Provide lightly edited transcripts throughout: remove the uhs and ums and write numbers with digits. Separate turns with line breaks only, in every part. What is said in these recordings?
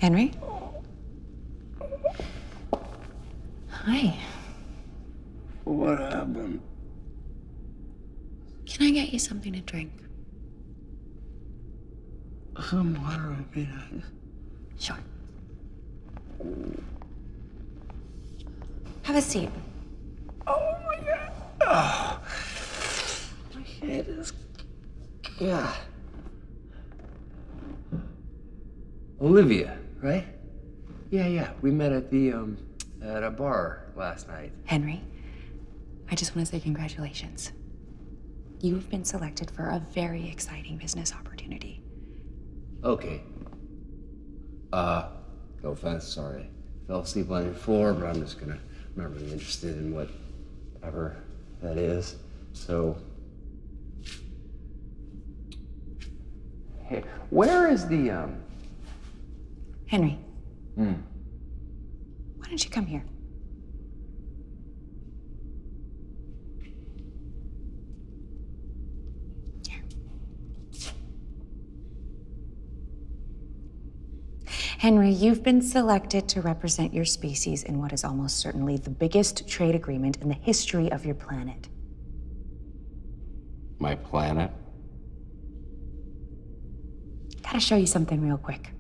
Henry? Hi.
What happened?
Can I get you something to drink?
Some water would be nice.
Sure. Have a seat.
Oh my God. Oh. My head is. Yeah. Olivia, right? Yeah. We met at at a bar last night.
Henry, I just want to say congratulations. You have been selected for a very exciting business opportunity.
Okay. No offense, sorry. I fell asleep on your floor, but I'm just gonna remember being interested in whatever that is. So. Hey, where is the,
Henry. Why don't you come here? Here. Henry, you've been selected to represent your species in what is almost certainly the biggest trade agreement in the history of your planet.
My planet?
Gotta show you something real quick.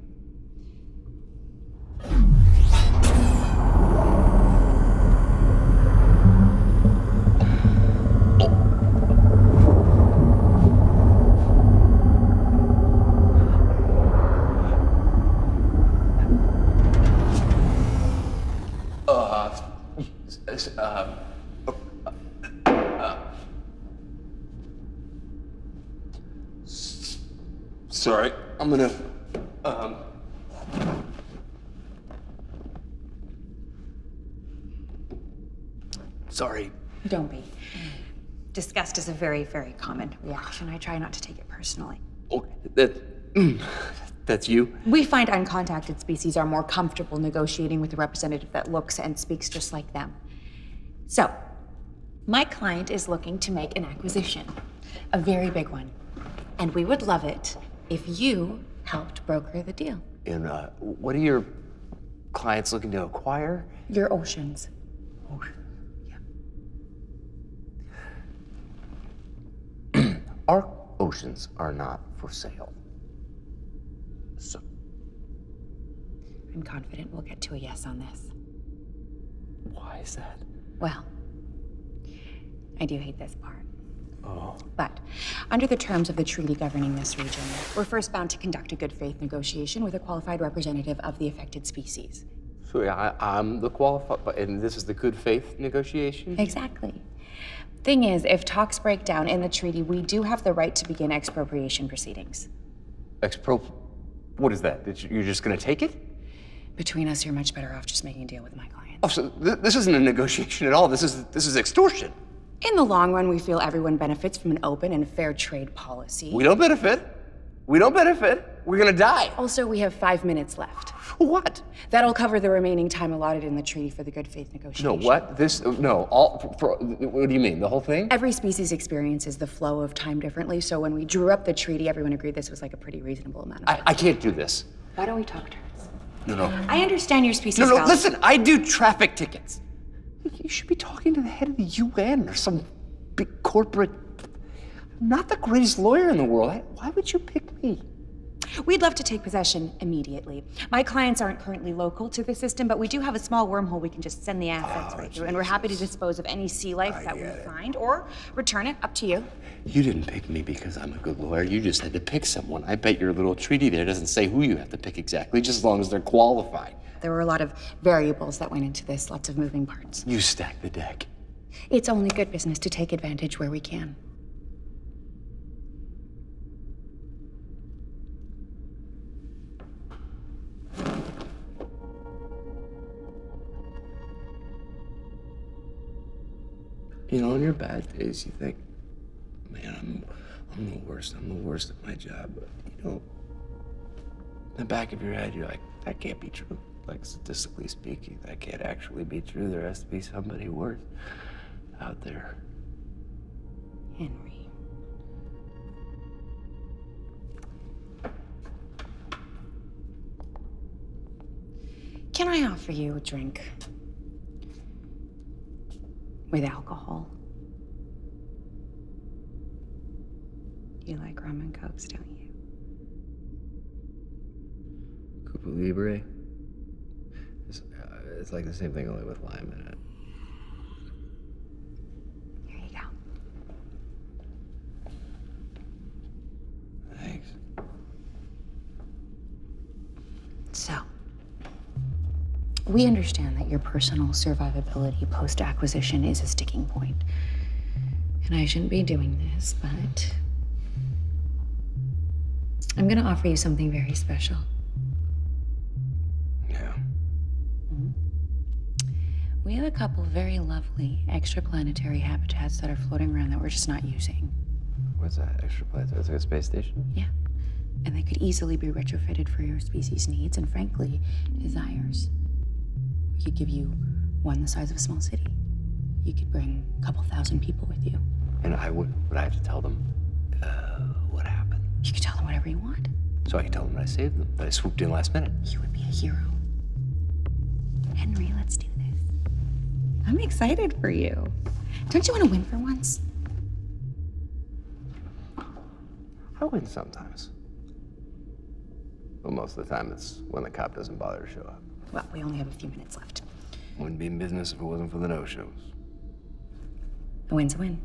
Sorry, I'm gonna, Sorry.
Don't be. Disgust is a very, very common reaction. I try not to take it personally.
Okay, that's you?
We find uncontacted species are more comfortable negotiating with a representative that looks and speaks just like them. So, my client is looking to make an acquisition, a very big one. And we would love it if you helped broker the deal.
And, what are your clients looking to acquire?
Your oceans.
Ocean. Yeah. Our oceans are not for sale. So.
I'm confident we'll get to a yes on this.
Why is that?
Well, I do hate this part.
Oh.
But under the terms of the treaty governing this region, we're first bound to conduct a good faith negotiation with a qualified representative of the affected species.
So I'm the qualified, and this is the good faith negotiation?
Exactly. Thing is, if talks break down in the treaty, we do have the right to begin expropriation proceedings.
What is that? You're just gonna take it?
Between us, you're much better off just making a deal with my client.
Oh, so this isn't a negotiation at all. This is extortion.
In the long run, we feel everyone benefits from an open and fair trade policy.
We don't benefit. We're gonna die.
Also, we have 5 minutes left.
What?
That'll cover the remaining time allotted in the treaty for the good faith negotiation.
No, what? What do you mean? The whole thing?
Every species experiences the flow of time differently, so when we drew up the treaty, everyone agreed this was like a pretty reasonable amount of time.
I can't do this.
Why don't we talk terms?
No.
I understand your species.
No, listen, I do traffic tickets. You should be talking to the head of the UN or some big corporate. I'm not the greatest lawyer in the world. Why would you pick me?
We'd love to take possession immediately. My clients aren't currently local to the system, but we do have a small wormhole we can just send the assets right through, and we're happy to dispose of any sea life that we find, or return it, up to you.
You didn't pick me because I'm a good lawyer. You just had to pick someone. I bet your little treaty there doesn't say who you have to pick exactly, just as long as they're qualified.
There were a lot of variables that went into this, lots of moving parts.
You stack the deck.
It's only good business to take advantage where we can.
You know, on your bad days, you think, man, I'm the worst. I'm the worst at my job. But, you know, in the back of your head, you're like, that can't be true. Like, statistically speaking, that can't actually be true. There has to be somebody worse out there.
Henry. Can I offer you a drink? With alcohol. You like rum and cokes, don't you?
Cuba Libre. It's like the same thing, only with lime in it.
Here you go.
Thanks.
So, we understand that your personal survivability post-acquisition is a sticking point. And I shouldn't be doing this, but I'm gonna offer you something very special.
Yeah.
We have a couple very lovely extraplanetary habitats that are floating around that we're just not using.
What's that? Extra planetary? It's like a space station?
Yeah. And they could easily be retrofitted for your species' needs and, frankly, desires. We could give you one the size of a small city. You could bring a couple thousand people with you.
And would I have to tell them what happened?
You could tell them whatever you want.
So I could tell them that I saved them, that I swooped in last minute.
You would be a hero. Henry, let's do this. I'm excited for you. Don't you want to win for once?
I win sometimes. But most of the time, it's when the cop doesn't bother to show up.
Well, we only have a few minutes left.
Wouldn't be in business if it wasn't for the no-shows.
A win's a win.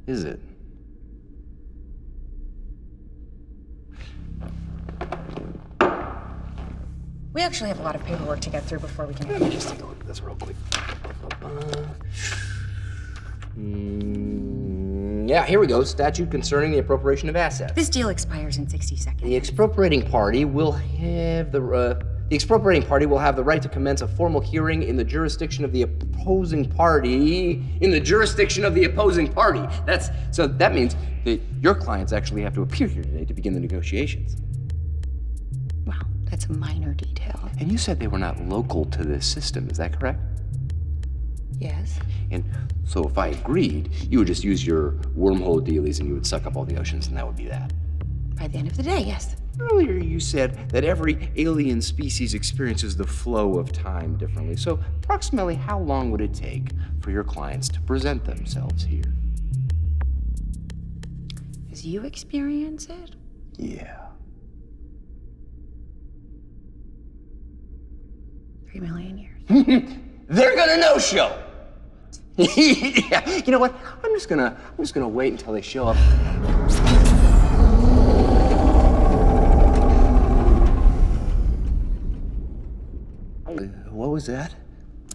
Is it?
We actually have a lot of paperwork to get through before we can...
Let me just take a look at this real quick. Yeah, here we go. Statute concerning the appropriation of assets.
This deal expires in 60 seconds.
The expropriating party will have the right to commence a formal hearing in the jurisdiction of the opposing party. So that means that your clients actually have to appear here today to begin the negotiations.
Wow, that's a minor detail.
And you said they were not local to this system, is that correct?
Yes.
And so if I agreed, you would just use your wormhole dealies and you would suck up all the oceans and that would be that.
By the end of the day, yes.
Earlier you said that every alien species experiences the flow of time differently. So approximately how long would it take for your clients to present themselves here?
As you experience it?
Yeah.
3 million years.
They're gonna no-show. Yeah. You know what? I'm just gonna wait until they show up. What was that?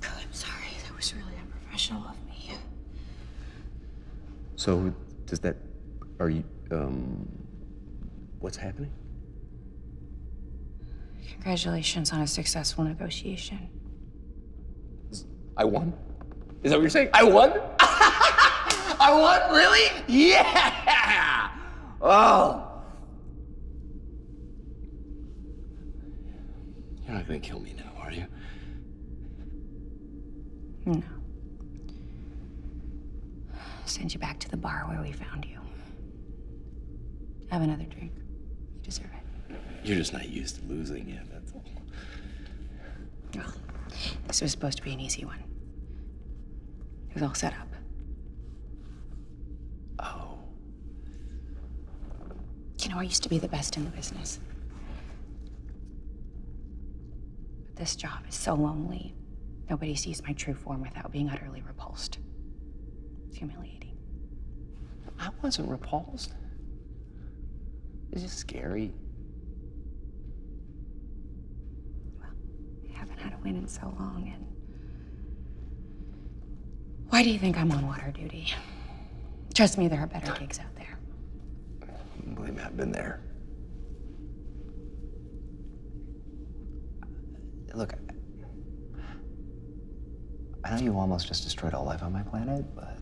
I'm sorry. That was really unprofessional of me.
So, are you, what's happening?
Congratulations on a successful negotiation.
I won? Is that what you're saying? I won? I won? Really? Yeah! Oh. You're not gonna kill me now, are you?
No. Send you back to the bar where we found you. Have another drink. You deserve it.
You're just not used to losing yet, that's all.
Well, this was supposed to be an easy one. It was all set up.
Oh.
You know, I used to be the best in the business. But this job is so lonely. Nobody sees my true form without being utterly repulsed. It's humiliating.
I wasn't repulsed. It's just scary.
Well, I haven't had a win in so long, and why do you think I'm on water duty? Trust me, there are better gigs out there.
Believe me, I've been there. Look, I know you almost just destroyed all life on my planet, but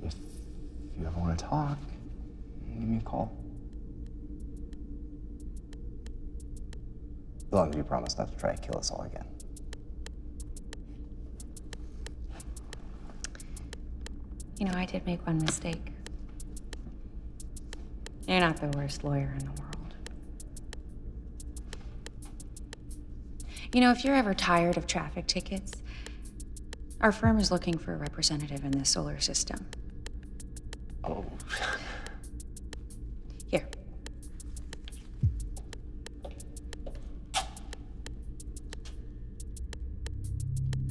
if you ever want to talk, give me a call. As long as you promise not to try to kill us all again.
You know, I did make one mistake. You're not the worst lawyer in the world. You know, if you're ever tired of traffic tickets, our firm is looking for a representative in the solar system.
Oh.
Here.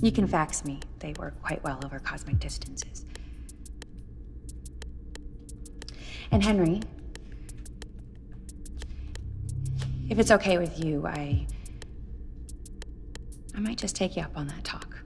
You can fax me. They work quite well over cosmic distances. And Henry, if it's okay with you, I might just take you up on that talk.